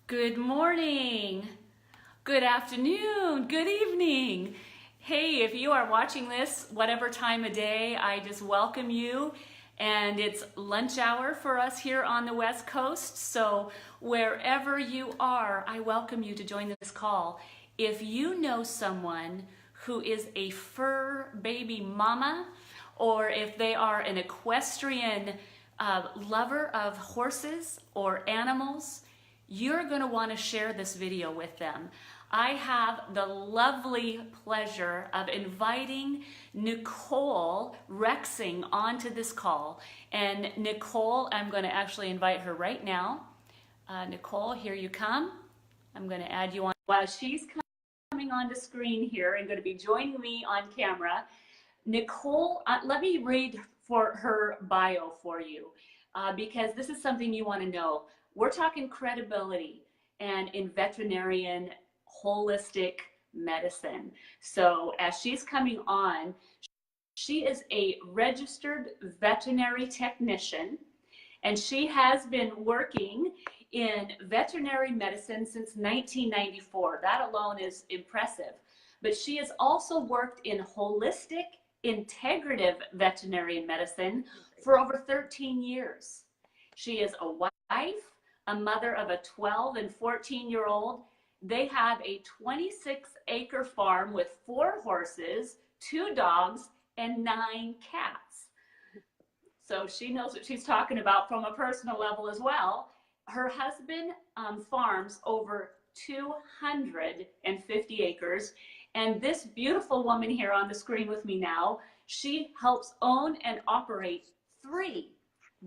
Good morning, good afternoon, good evening. Hey, if you are watching this, whatever time of day, I just welcome you. And it's lunch hour for us here on the West Coast. So wherever you are, I welcome you to join this call. If you know someone who is a fur baby mama, or if they are an equestrian lover of horses or animals, you're going to want to share this video with them. I have the lovely pleasure of inviting Nicole Rexing onto this call. And Nicole, I'm going to actually invite her right now. Nicole, here you come. I'm going to add you on. While she's coming on the screen here and going to be joining me on camera, Nicole, let me read for her bio for you because this is something you want to know. We're talking credibility and in veterinarian holistic medicine. So as she's coming on, she is a registered veterinary technician, and she has been working in veterinary medicine since 1994. That alone is impressive. But she has also worked in holistic integrative veterinarian medicine for over 13 years. She is a wife, a mother of a 12 and 14-year-old. They have a 26-acre farm with 4 horses, 2 dogs, and 9 cats. So she knows what she's talking about from a personal level as well. Her husband farms over 250 acres. And this beautiful woman here on the screen with me now, she helps own and operate 3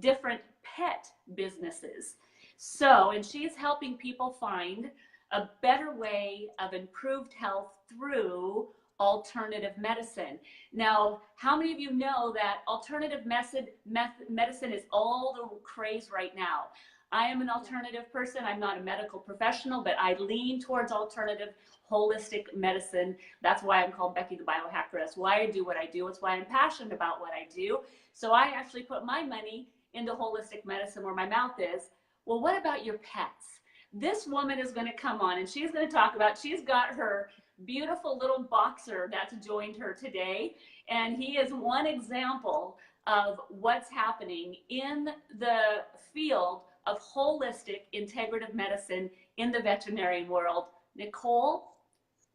different pet businesses. So, and she is helping people find a better way of improved health through alternative medicine. Now, how many of you know that alternative medicine is all the craze right now? I am an alternative person. I'm not a medical professional, but I lean towards alternative holistic medicine. That's why I'm called Becky the Biohacker. That's why I do what I do. It's why I'm passionate about what I do. So I actually put my money into holistic medicine where my mouth is. Well, what about your pets? This woman is going to come on and she's going to talk about, she's got her beautiful little boxer that's joined her today. And he is one example of what's happening in the field of holistic integrative medicine in the veterinarian world. Nicole,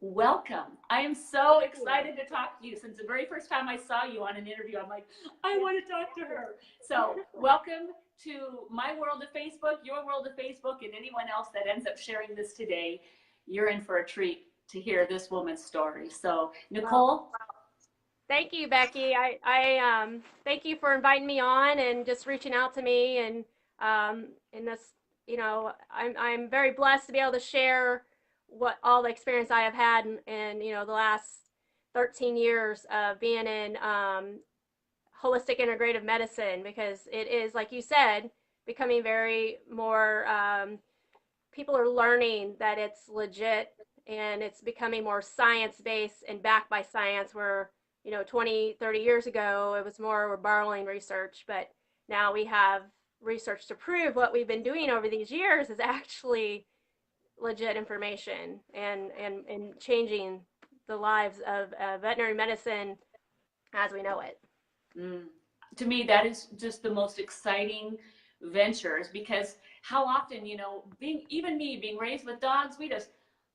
welcome. I am so excited to talk to you. Since the very first time I saw you on an interview, I'm like, I want to talk to her. So welcome to my world of Facebook, your world of Facebook, and anyone else that ends up sharing this today. You're in for a treat to hear this woman's story. So Nicole. Thank you, Becky. I thank you for inviting me on and just reaching out to me. And in this, I'm very blessed to be able to share what all the experience I have had in the last 13 years of being in holistic integrative medicine, because it is, like you said, becoming very more, people are learning that it's legit and it's becoming more science-based and backed by science, where 20, 30 years ago, it was more we're borrowing research, but now we have research to prove what we've been doing over these years is actually legit information and changing the lives of veterinary medicine as we know it. To me, that is just the most exciting ventures, because how often, even me being raised with dogs, we just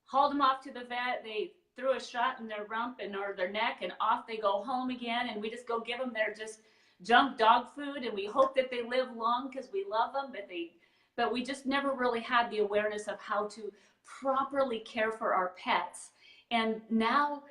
hauled them off to the vet, they threw a shot in their rump or their neck, and off they go home again, and we just go give them their just junk dog food, and we hope that they live long because we love them, but we just never really had the awareness of how to properly care for our pets. And now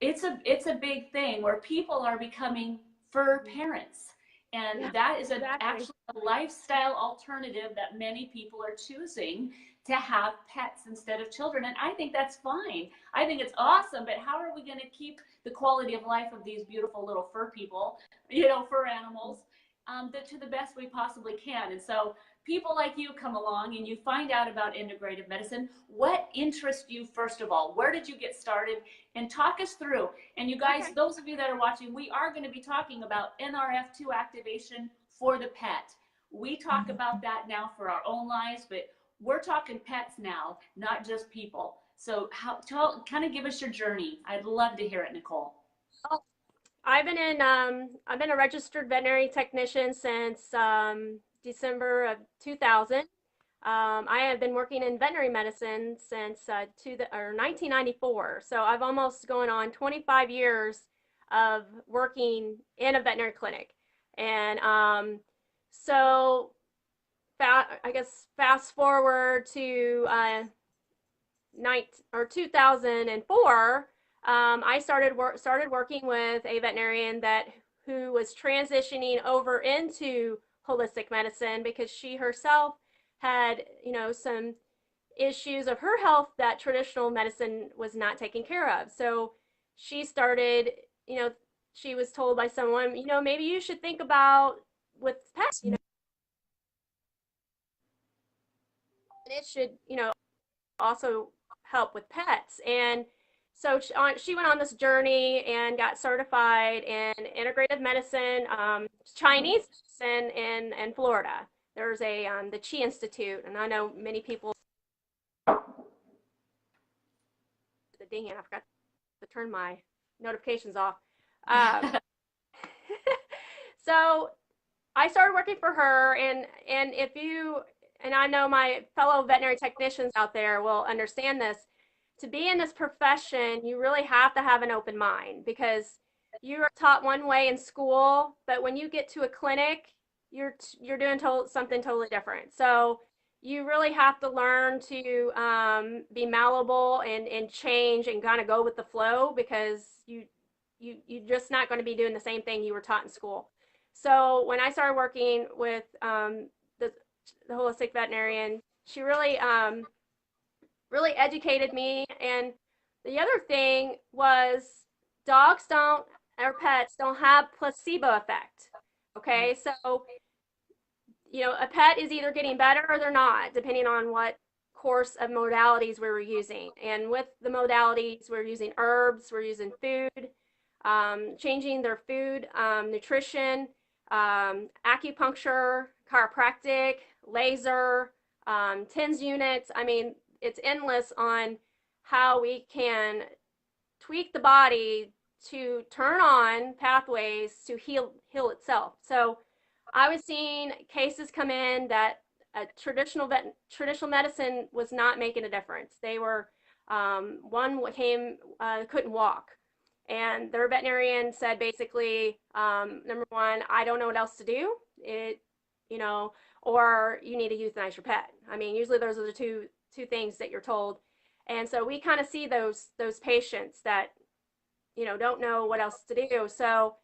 it's a big thing where people are becoming fur parents, and that is actually a lifestyle alternative that many people are choosing, to have pets instead of children. And I think that's fine. I think it's awesome, but how are we going to keep the quality of life of these beautiful little fur people, fur animals, to the best we possibly can? And so people like you come along and you find out about integrative medicine. What interests you, first of all? Where did you get started? And talk us through. And you guys, those of you that are watching, we are going to be talking about Nrf2 activation for the pet. We talk about that now for our own lives, but we're talking pets now, not just people. So kind of give us your journey. I'd love to hear it, Nicole. I've been a registered veterinary technician since December of 2000. I have been working in veterinary medicine since 1994. So I've almost going on 25 years of working in a veterinary clinic. And so I guess fast forward to 2004, I started working with a veterinarian who was transitioning over into holistic medicine because she herself had, some issues of her health that traditional medicine was not taking care of. So she started, she was told by someone, maybe you should think about with pets, and it should, also help with pets. And so she went on this journey and got certified in integrative medicine, Chinese medicine in Florida. There's the Chi Institute, and I know many people. The dinging, I forgot to turn my notifications off. So I started working for her, and if you and I know my fellow veterinary technicians out there will understand this. To be in this profession, you really have to have an open mind because you are taught one way in school, but when you get to a clinic, you're doing something totally different. So you really have to learn to be malleable and change and kind of go with the flow because you're just not going to be doing the same thing you were taught in school. So when I started working with the holistic veterinarian, she really really educated me. And the other thing was dogs don't or pets don't have placebo effect. Okay, so a pet is either getting better or they're not, depending on what course of modalities we were using. And with the modalities, we're using herbs, we're using food, changing their food, nutrition, acupuncture, chiropractic, laser, TENS units. I mean, it's endless on how we can tweak the body to turn on pathways to heal itself. So I was seeing cases come in that traditional medicine was not making a difference. They were one came couldn't walk, and their veterinarian said basically, number one, I don't know what else to do. Or you need to euthanize your pet. I mean, usually those are the two things that you're told. And so we kind of see those patients that don't know what else to do. So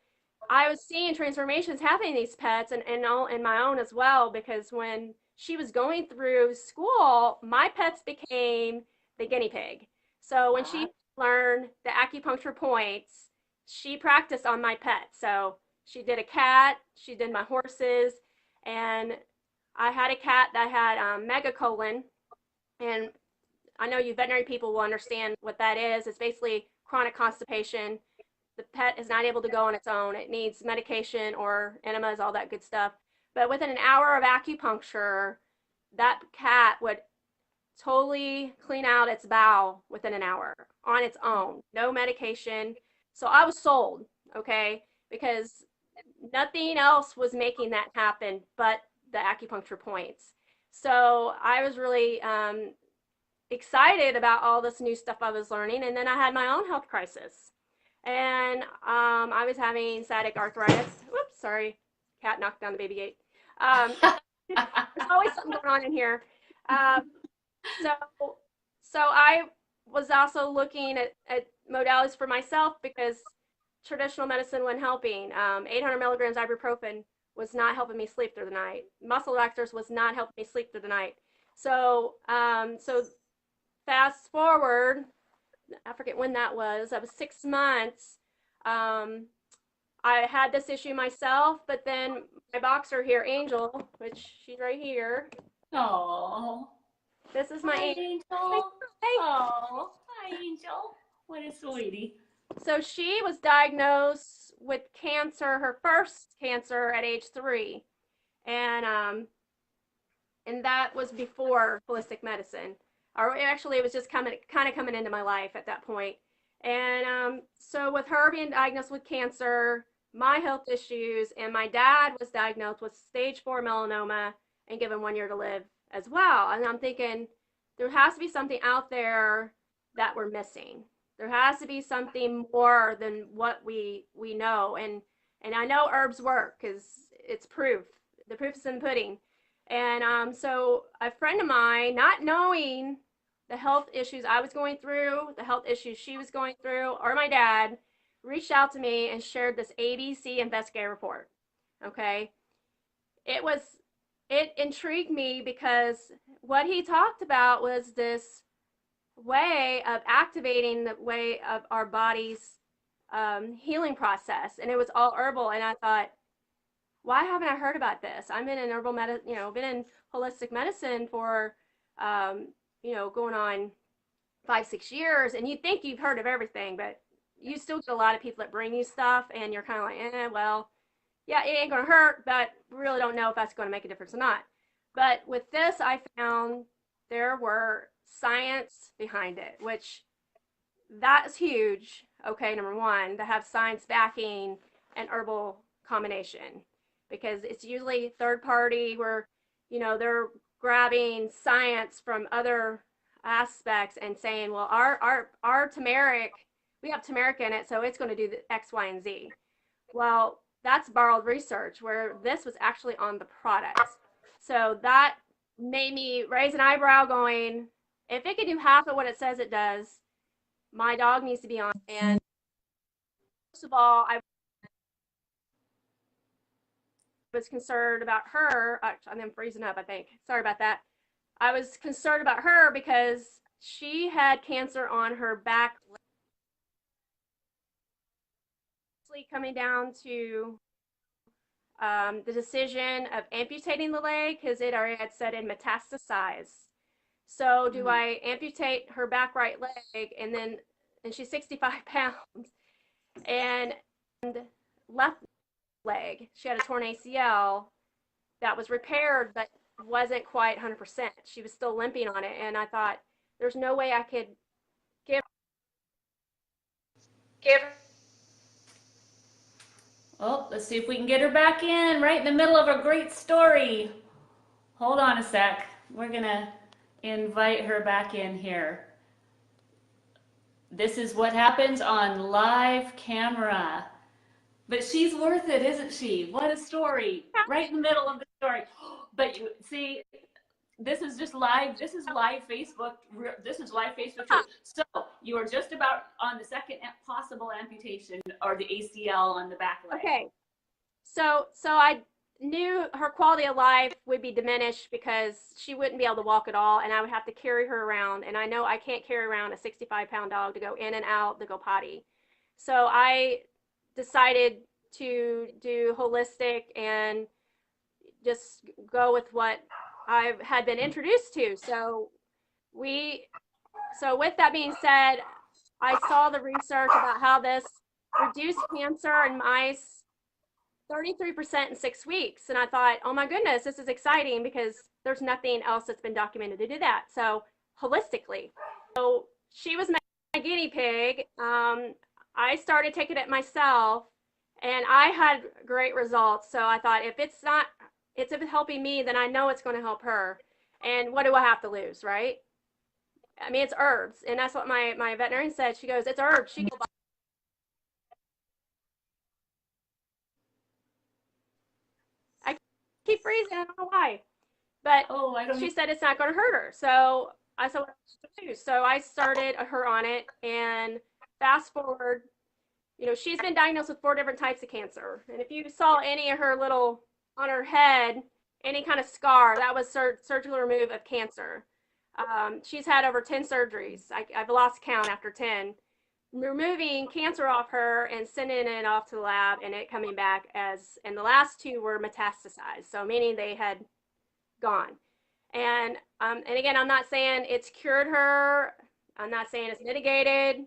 I was seeing transformations happening in these pets and all in my own as well, because when she was going through school, my pets became the guinea pig. So when she learned the acupuncture points, she practiced on my pet. So she did a cat, she did my horses, and I had a cat that had megacolon, and I know you veterinary people will understand what that is. It's basically chronic constipation. The pet is not able to go on its own. It needs medication or enemas, all that good stuff. But within an hour of acupuncture, that cat would totally clean out its bowel within an hour on its own, no medication. So I was sold, okay, because nothing else was making that happen but the acupuncture points. So I was really excited about all this new stuff I was learning. And then I had my own health crisis. And I was having sciatic arthritis. Whoops, sorry. Cat knocked down the baby gate. There's always something going on in here. So I was also looking at modalities for myself because traditional medicine wasn't helping. 800 milligrams ibuprofen was not helping me sleep through the night. Muscle relaxers was not helping me sleep through the night. So fast forward, I forget when that was. That was 6 months. I had this issue myself, but then my boxer here, Angel, which she's right here. Oh. This is my Angel. Oh, hi, Angel. What a sweetie. So she was diagnosed with cancer, her first cancer at age 3. And and that was before holistic medicine, or actually it was just kind of coming into my life at that point. And so with her being diagnosed with cancer, my health issues, and my dad was diagnosed with stage 4 melanoma and given 1 year to live as well. And I'm thinking there has to be something out there that we're missing. There has to be something more than what we know. And I know herbs work because it's proof. The proof is in the pudding. And so a friend of mine, not knowing the health issues I was going through, the health issues she was going through, or my dad, reached out to me and shared this ABC investigative report. Okay. It intrigued me because what he talked about was this way of activating the way of our body's healing process, and it was all herbal. And I thought, why haven't I heard about this? I'm in an herbal medicine, been in holistic medicine for, going on 5-6 years, and you think you've heard of everything, but you still get a lot of people that bring you stuff, and you're kind of like, well, yeah, it ain't gonna hurt, but really don't know if that's going to make a difference or not. But with this, I found there were science behind it, which that's huge. Okay, number one, to have science backing an herbal combination, because it's usually third party where, they're grabbing science from other aspects and saying, well, our turmeric, we have turmeric in it, so it's going to do the X, Y, and Z. Well, that's borrowed research, where this was actually on the product. So that made me raise an eyebrow going, if it can do half of what it says it does, my dog needs to be on. And first of all, I was concerned about her. I'm freezing up, I think. Sorry about that. I was concerned about her because she had cancer on her back leg, coming down to the decision of amputating the leg because it already had set in metastasize. So do I amputate her back right leg, and she's 65 pounds, and left leg, she had a torn ACL that was repaired but wasn't quite 100%. She was still limping on it, and I thought, there's no way I could give. Oh, let's see if we can get her back in right in the middle of a great story. Hold on a sec. We're gonna invite her back in here. This is what happens on live camera. But she's worth it, isn't she? What a story. Right in the middle of the story. But you see, this is just live. This is live Facebook. This is live Facebook too. So you are just about on the second possible amputation, or the ACL on the back leg. Okay. So I knew her quality of life would be diminished because she wouldn't be able to walk at all, and I would have to carry her around. And I know I can't carry around a 65-pound dog to go in and out to go potty. So I decided to do holistic and just go with what I had been introduced to. So with that being said, I saw the research about how this reduced cancer in mice 33% in 6 weeks. And I thought, oh my goodness, this is exciting because there's nothing else that's been documented to do that. So holistically. So she was my guinea pig. I started taking it myself, and I had great results. So I thought, if it's helping me, then I know it's going to help her. And what do I have to lose, right? I mean, it's herbs. And that's what my veterinarian said. She goes, it's herbs. She goes, I keep freezing. I don't know why. But she said it's not going to hurt her. So I said, what to do? So I started her on it, and fast forward, she's been diagnosed with 4 different types of cancer. And if you saw any of her little, on her head, any kind of scar, that was surgical remove of cancer. She's had over 10 surgeries. I've lost count after 10. Removing cancer off her and sending it off to the lab, and it coming back and the last 2 were metastasized. So meaning they had gone. And again, I'm not saying it's cured her. I'm not saying it's mitigated,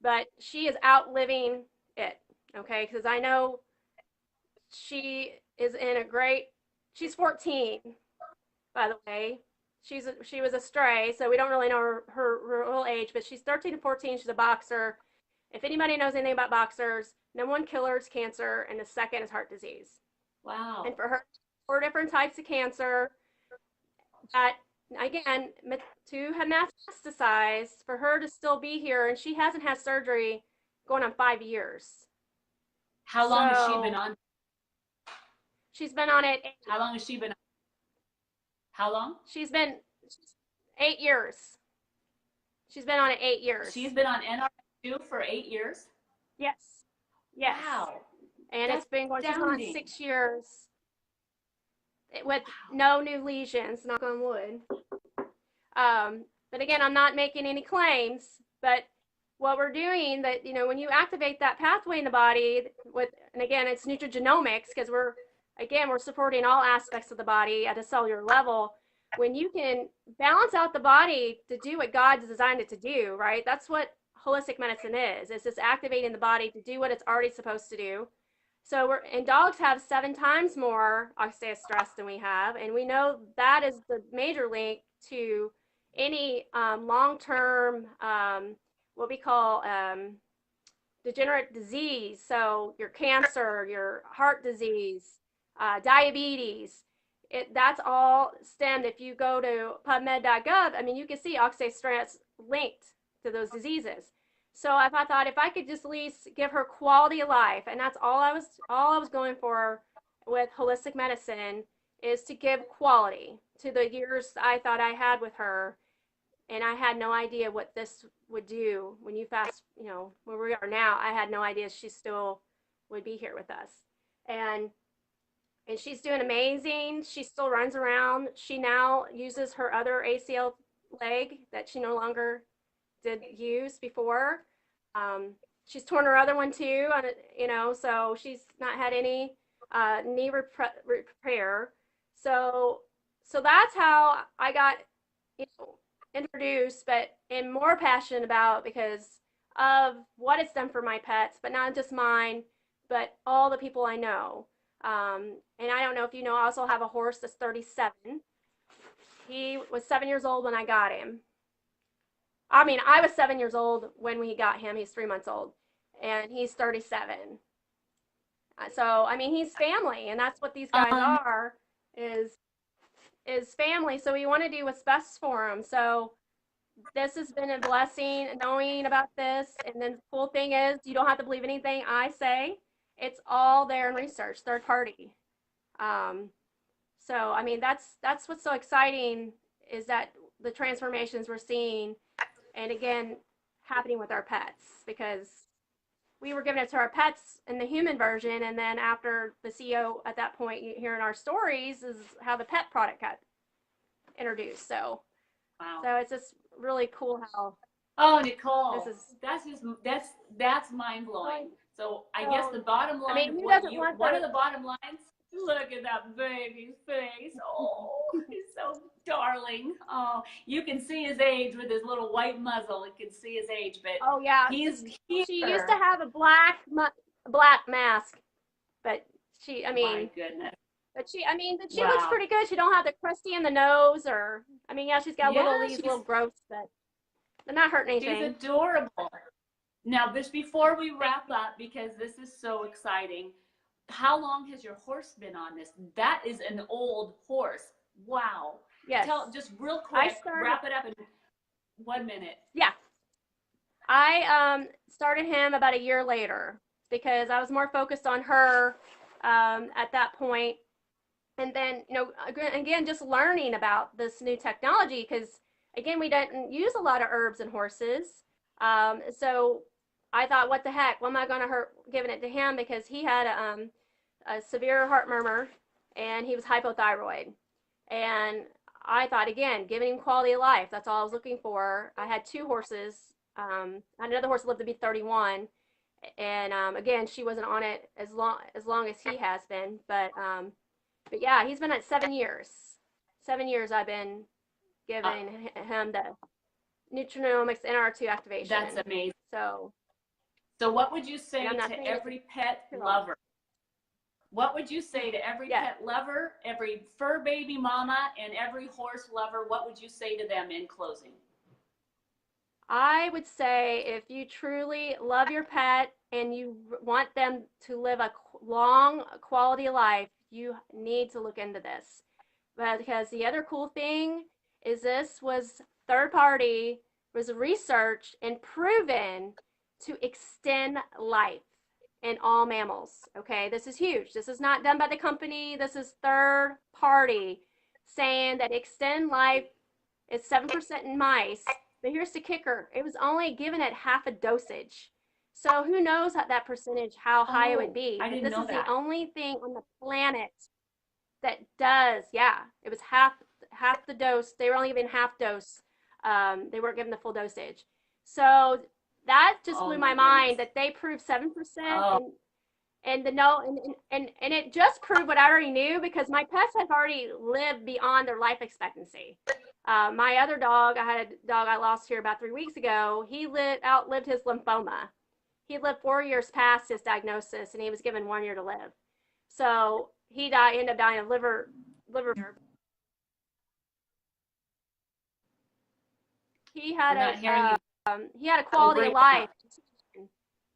but she is outliving it. Okay. Because I know she is she's 14. by the way. She was a stray, so we don't really know her real age, but she's 13 to 14. She's a boxer. If anybody knows anything about boxers, number one killer is cancer, and the second is heart disease. Wow. And for her, 4 different types of cancer that, again, to have metastasized, for her to still be here, and she hasn't had surgery going on 5 years. How long has she been on? She's been on it. How long has she been on? How long? She's 8 years. She's been on it 8 years. She's been on Nrf2 for 8 years? Yes. Yes. Wow. And it's been going, she's been on 6 years with no new lesions, knock on wood. But again, I'm not making any claims, but what we're doing that, you know, when you activate that pathway in the body with, and again, it's nutrigenomics, because we're supporting all aspects of the body at a cellular level. When you can balance out the body to do what God's designed it to do, right? That's what holistic medicine is. It's just activating the body to do what it's already supposed to do. So dogs have 7 times more oxidative stress than we have, and we know that is the major link to any long-term, what we call degenerate disease. So your cancer, your heart disease, diabetes, that's all stemmed. If you go to PubMed.gov, I mean, you can see oxidative stress linked to those diseases. So I thought if I could just at least give her quality of life, and that's all I was going for with holistic medicine, is to give quality to the years I thought I had with her. And I had no idea what this would do when you where we are now. I had no idea she still would be here with us. And she's doing amazing. She still runs around. She now uses her other ACL leg that she no longer did use before. She's torn her other one too, so she's not had any knee repair. So that's how I got, introduced, but am more passionate about because of what it's done for my pets, but not just mine, but all the people I know. And I don't know if you know, I also have a horse that's 37. He was 7 years old when I got him. I mean, I was 7 years old when we got him. He's 3 months old, and he's 37. So, I mean, he's family, and that's what these guys are, is family. So we want to do what's best for them. So this has been a blessing knowing about this. And then the cool thing is you don't have to believe anything I say. It's all there in research, third party. So, I mean, that's what's so exciting, is that the transformations we're seeing, and again, happening with our pets, because we were giving it to our pets in the human version, and then after the CEO at that point, hearing our stories, is how the pet product got introduced. So, wow. So it's just really cool how. Oh, Nicole, that's mind blowing. So I guess the bottom line, I mean, one of the bottom lines. Look at that baby's face. Oh, he's so darling. Oh, you can see his age with his little white muzzle. You can see his age, but oh yeah, he's here. She used to have a black mask, but she, I mean, my goodness. But she looks pretty good. She don't have the crusty in the nose, or, I mean, yeah, she's got little growths, but they're not hurting anything. She's adorable. Now, before we wrap up, because this is so exciting, how long has your horse been on this? That is an old horse. Wow. Yes. Just real quick, wrap it up in 1 minute. Yeah. I started him about a year later because I was more focused on her at that point. And then, again, just learning about this new technology, because, again, we didn't use a lot of herbs in horses. So I thought, what the heck? Why am I going to giving it to him? Because he had a severe heart murmur, and he was hypothyroid. And I thought, again, giving him quality of life. That's all I was looking for. I had 2 horses. I had another horse lived to be 31. And, again, she wasn't on it as long as he has been. But yeah, he's been at 7 years. 7 years I've been giving him the nutrigenomics Nrf2 activation. That's amazing. So what would you say to every pet lover? What would you say to every Yeah. pet lover, every fur baby mama, and every horse lover? What would you say to them in closing? I would say if you truly love your pet and you want them to live a long quality life, you need to look into this. Because the other cool thing is this was third party, was researched and proven to extend life in all mammals. Okay, this is huge. This is not done by the company. This is third party saying that extend life is 7% in mice. But here's the kicker, it was only given at half a dosage. So who knows that percentage, how high it would Oh, be. I But didn't this know is the that. only thing on the planet that does, yeah, it was half the dose. They were only given half dose. They weren't given the full dosage. So that just Oh blew my my goodness. mind that they proved 7% Oh, and the no and it just proved what I already knew because my pets have already lived beyond their life expectancy. My other dog, I had a dog I lost here about 3 weeks ago. He outlived his lymphoma. He lived 4 years past his diagnosis, and he was given 1 year to live. So he died, ended up dying of liver. He we're had not hearing you. he had a We're quality of breaking life. up.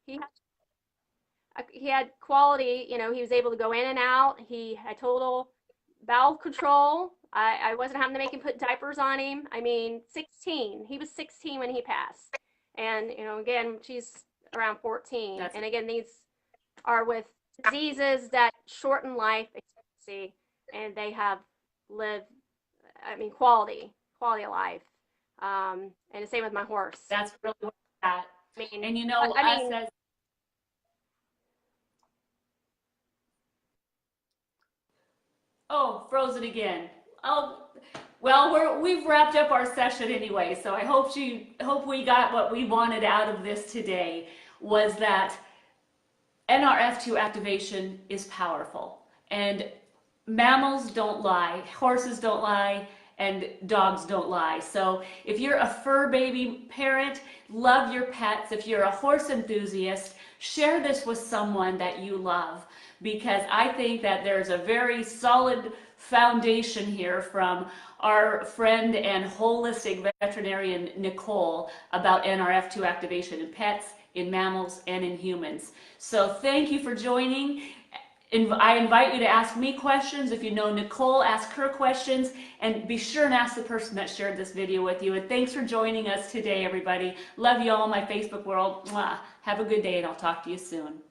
He he had quality, he was able to go in and out. He had total bowel control. I wasn't having to make him put diapers on him. I mean, 16. He was 16 when he passed. And, again, she's around 14. That's And again, these are with diseases that shorten life expectancy and they have lived, I mean, quality of life. And the same with my horse. that's really where it's at. I mean, And I us mean, as oh, frozen again. Oh, well, we've wrapped up our session anyway, so I hope we got what we wanted out of this today was that Nrf2 activation is powerful. And mammals don't lie, horses don't lie, and dogs don't lie. So if you're a fur baby parent, love your pets. If you're a horse enthusiast, share this with someone that you love, because I think that there's a very solid foundation here from our friend and holistic veterinarian Nicole about Nrf2 activation in pets, in mammals, and in humans. So thank you for joining. I invite you to ask me questions. If you know Nicole, ask her questions, and be sure and ask the person that shared this video with you. And thanks for joining us today, everybody. Love you all in my Facebook world. Mwah. Have a good day, and I'll talk to you soon.